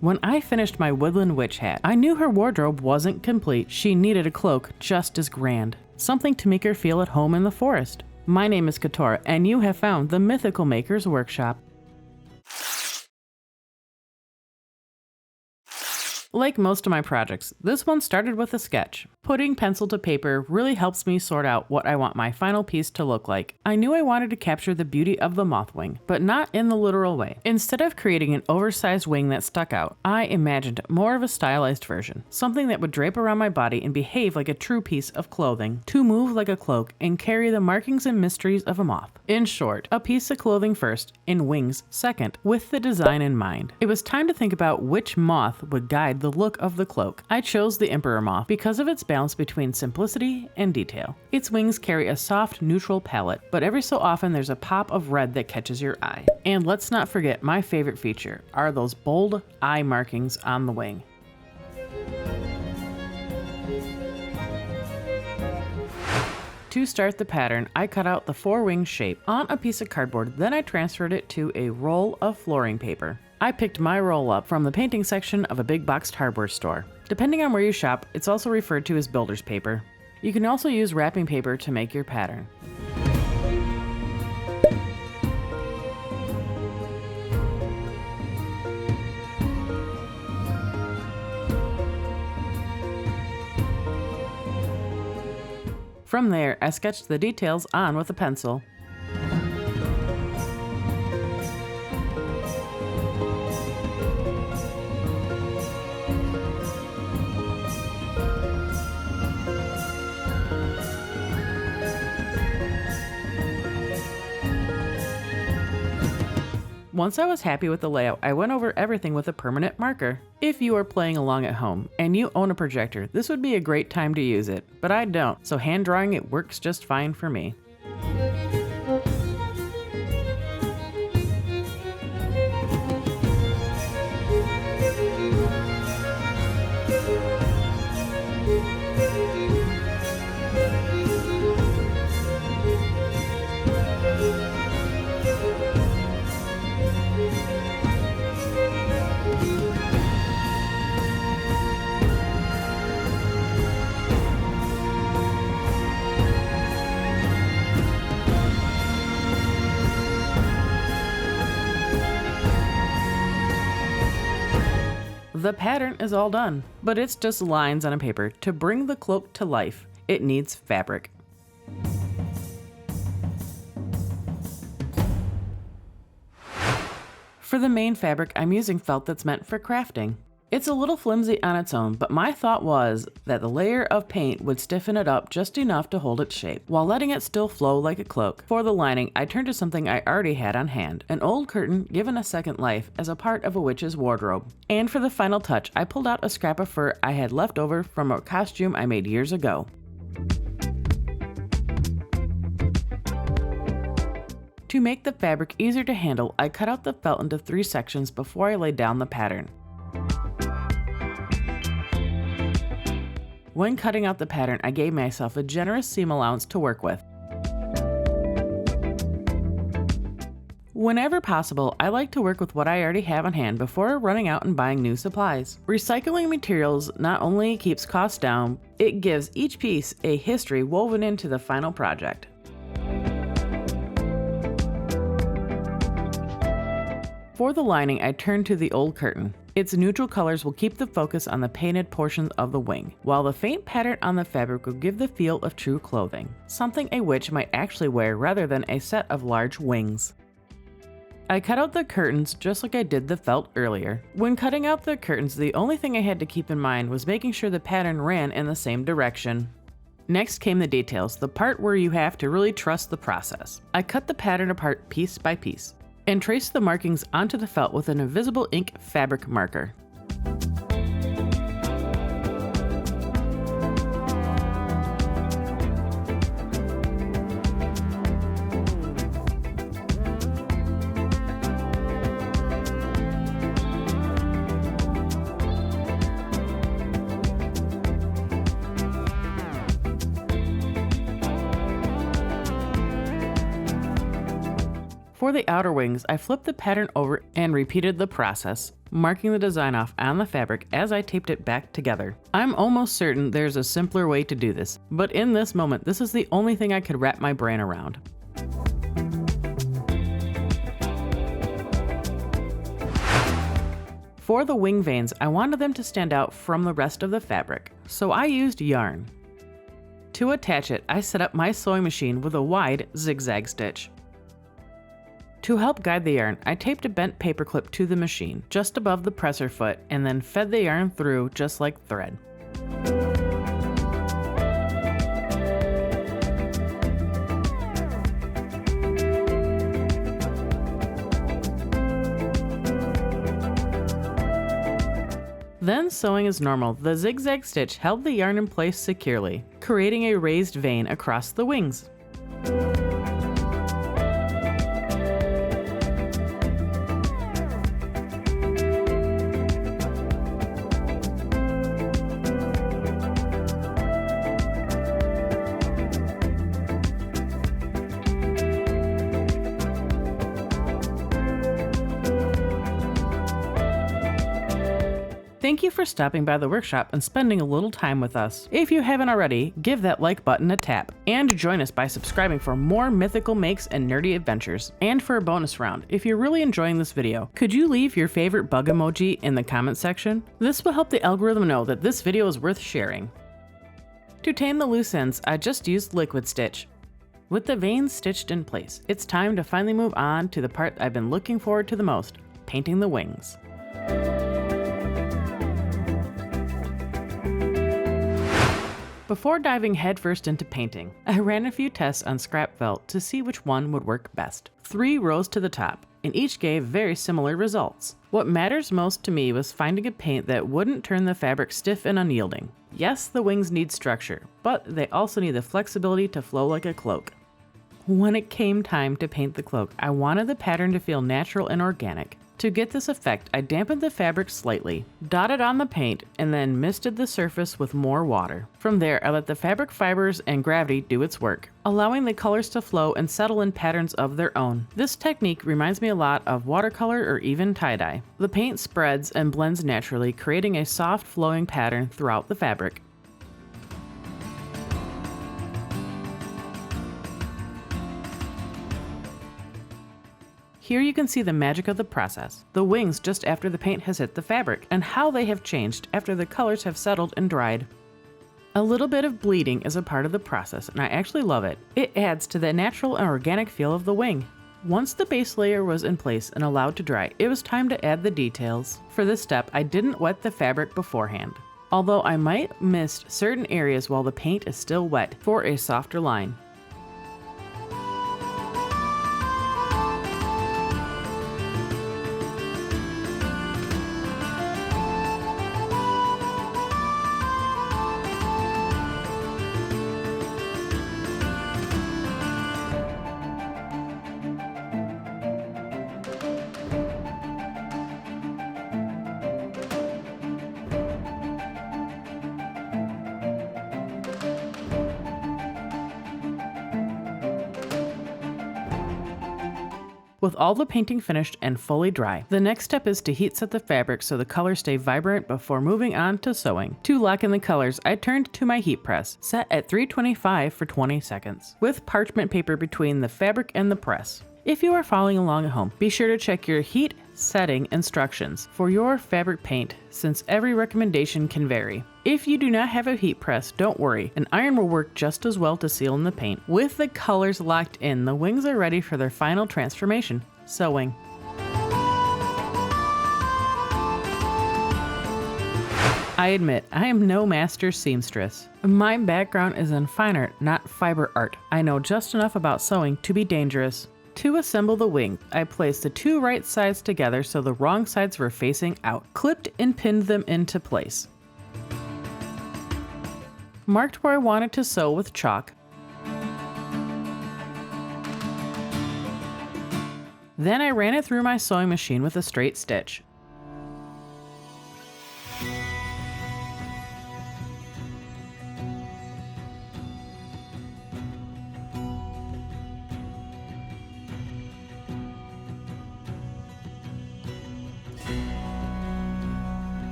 When I finished my Woodland Witch hat, I knew her wardrobe wasn't complete. She needed a cloak just as grand, something to make her feel at home in the forest. My name is Katora, and you have found the Mythical Maker's Workshop. Like most of my projects, this one started with a sketch. Putting pencil to paper really helps me sort out what I want my final piece to look like. I knew I wanted to capture the beauty of the moth wing, but not in the literal way. Instead of creating an oversized wing that stuck out, I imagined more of a stylized version, something that would drape around my body and behave like a true piece of clothing, to move like a cloak and carry the markings and mysteries of a moth. In short, a piece of clothing first and wings second, with the design in mind. It was time to think about which moth would guide the look of the cloak. I chose the emperor moth because of its balance between simplicity and detail. Its wings carry a soft, neutral palette, but every so often there's a pop of red that catches your eye. And let's not forget my favorite feature are those bold eye markings on the wing. To start the pattern, I cut out the 4-wing shape on a piece of cardboard, then I transferred it to a roll of flooring paper. I picked my roll up from the painting section of a big boxed hardware store. Depending on where you shop, it's also referred to as builder's paper. You can also use wrapping paper to make your pattern. From there, I sketched the details on with a pencil. Once I was happy with the layout, I went over everything with a permanent marker. If you are playing along at home and you own a projector, this would be a great time to use it, but I don't, so hand drawing it works just fine for me. The pattern is all done, but it's just lines on a paper. To bring the cloak to life, it needs fabric. For the main fabric, I'm using felt that's meant for crafting. It's a little flimsy on its own, but my thought was that the layer of paint would stiffen it up just enough to hold its shape, while letting it still flow like a cloak. For the lining, I turned to something I already had on hand, an old curtain given a second life as a part of a witch's wardrobe. And for the final touch, I pulled out a scrap of fur I had left over from a costume I made years ago. To make the fabric easier to handle, I cut out the felt into 3 sections before I laid down the pattern. When cutting out the pattern, I gave myself a generous seam allowance to work with. Whenever possible, I like to work with what I already have on hand before running out and buying new supplies. Recycling materials not only keeps costs down, it gives each piece a history woven into the final project. For the lining, I turned to the old curtain. Its neutral colors will keep the focus on the painted portions of the wing, while the faint pattern on the fabric will give the feel of true clothing, something a witch might actually wear rather than a set of large wings. I cut out the curtains just like I did the felt earlier. When cutting out the curtains, the only thing I had to keep in mind was making sure the pattern ran in the same direction. Next came the details, the part where you have to really trust the process. I cut the pattern apart piece by piece and traced the markings onto the felt with an invisible ink fabric marker. For the outer wings, I flipped the pattern over and repeated the process, marking the design off on the fabric as I taped it back together. I'm almost certain there's a simpler way to do this, but in this moment, this is the only thing I could wrap my brain around. For the wing veins, I wanted them to stand out from the rest of the fabric, so I used yarn. To attach it, I set up my sewing machine with a wide zigzag stitch. To help guide the yarn, I taped a bent paper clip to the machine, just above the presser foot, and then fed the yarn through just like thread. Then sewing as normal, the zigzag stitch held the yarn in place securely, creating a raised vein across the wings. Thank you for stopping by the workshop and spending a little time with us. If you haven't already, give that like button a tap, and join us by subscribing for more mythical makes and nerdy adventures. And for a bonus round, if you're really enjoying this video, could you leave your favorite bug emoji in the comment section? This will help the algorithm know that this video is worth sharing. To tame the loose ends, I just used liquid stitch. With the veins stitched in place, it's time to finally move on to the part I've been looking forward to the most, painting the wings. Before diving headfirst into painting, I ran a few tests on scrap felt to see which one would work best. 3 rose to the top, and each gave very similar results. What matters most to me was finding a paint that wouldn't turn the fabric stiff and unyielding. Yes, the wings need structure, but they also need the flexibility to flow like a cloak. When it came time to paint the cloak, I wanted the pattern to feel natural and organic. To get this effect, I dampened the fabric slightly, dotted on the paint, and then misted the surface with more water. From there, I let the fabric fibers and gravity do its work, allowing the colors to flow and settle in patterns of their own. This technique reminds me a lot of watercolor or even tie-dye. The paint spreads and blends naturally, creating a soft flowing pattern throughout the fabric. Here you can see the magic of the process, the wings just after the paint has hit the fabric, and how they have changed after the colors have settled and dried. A little bit of bleeding is a part of the process, and I actually love it. It adds to the natural and organic feel of the wing. Once the base layer was in place and allowed to dry, it was time to add the details. For this step, I didn't wet the fabric beforehand, although I might miss certain areas while the paint is still wet for a softer line. With all the painting finished and fully dry, the next step is to heat set the fabric so the colors stay vibrant before moving on to sewing. To lock in the colors, I turned to my heat press, set at 325 for 20 seconds, with parchment paper between the fabric and the press. If you are following along at home, be sure to check your heat setting instructions for your fabric paint, since every recommendation can vary. If you do not have a heat press, don't worry, an iron will work just as well to seal in the paint. With the colors locked in, the wings are ready for their final transformation, sewing. I admit, I am no master seamstress. My background is in fine art, not fiber art. I know just enough about sewing to be dangerous. To assemble the wing, I placed the 2 right sides together so the wrong sides were facing out, clipped and pinned them into place. Marked where I wanted to sew with chalk. Then I ran it through my sewing machine with a straight stitch.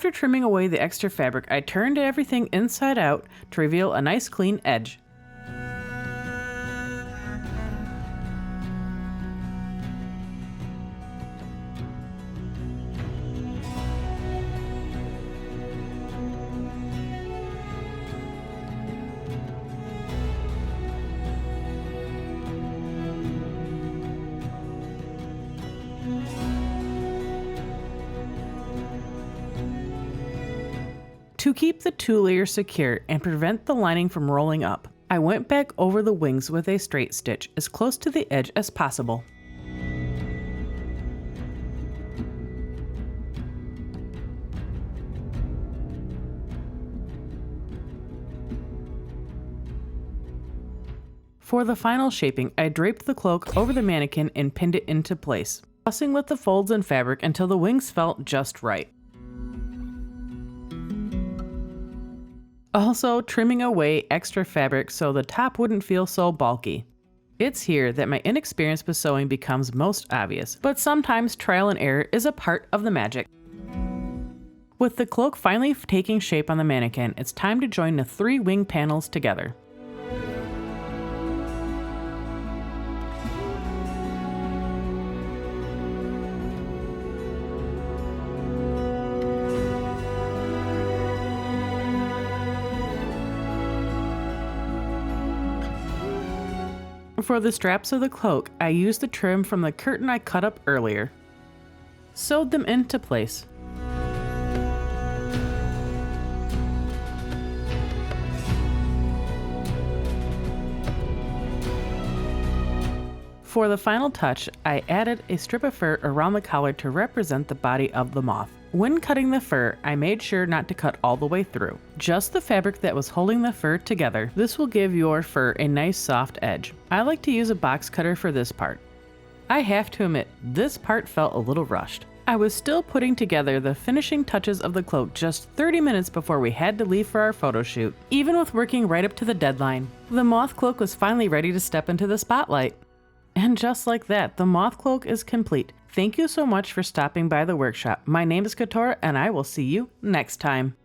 After trimming away the extra fabric, I turned everything inside out to reveal a nice clean edge. To keep the two layers secure and prevent the lining from rolling up, I went back over the wings with a straight stitch as close to the edge as possible. For the final shaping, I draped the cloak over the mannequin and pinned it into place, fussing with the folds and fabric until the wings felt just right. Also, trimming away extra fabric so the top wouldn't feel so bulky. It's here that my inexperience with sewing becomes most obvious, but sometimes trial and error is a part of the magic. With the cloak finally taking shape on the mannequin, it's time to join the 3 wing panels together. For the straps of the cloak, I used the trim from the curtain I cut up earlier. Sewed them into place. For the final touch, I added a strip of fur around the collar to represent the body of the moth. When cutting the fur, I made sure not to cut all the way through, just the fabric that was holding the fur together. This will give your fur a nice soft edge. I like to use a box cutter for this part. I have to admit, this part felt a little rushed. I was still putting together the finishing touches of the cloak just 30 minutes before we had to leave for our photo shoot. Even with working right up to the deadline, the moth cloak was finally ready to step into the spotlight. And just like that, the moth cloak is complete. Thank you so much for stopping by the workshop. My name is Katora, and I will see you next time.